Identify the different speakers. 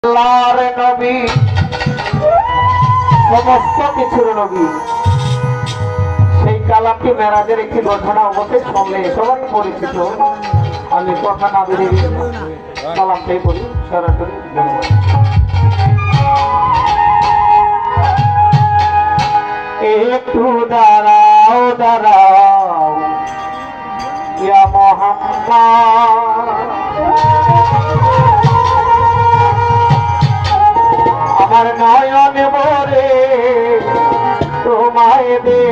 Speaker 1: আল্লাহর নবী সমস্ত কিছুর নবী। সেই কালামটি মেরাজের একটি ঘটনা অবশ্যই শুনলে সবারই পরিচিত। আমি কথা না বেরিয়ে কালামটাই বলি সরাসরি। একটু দাঁড়াও দাঁড়াও ইয়া মুহাম্মদ, আমার নয়ন ভরে তোমায় দে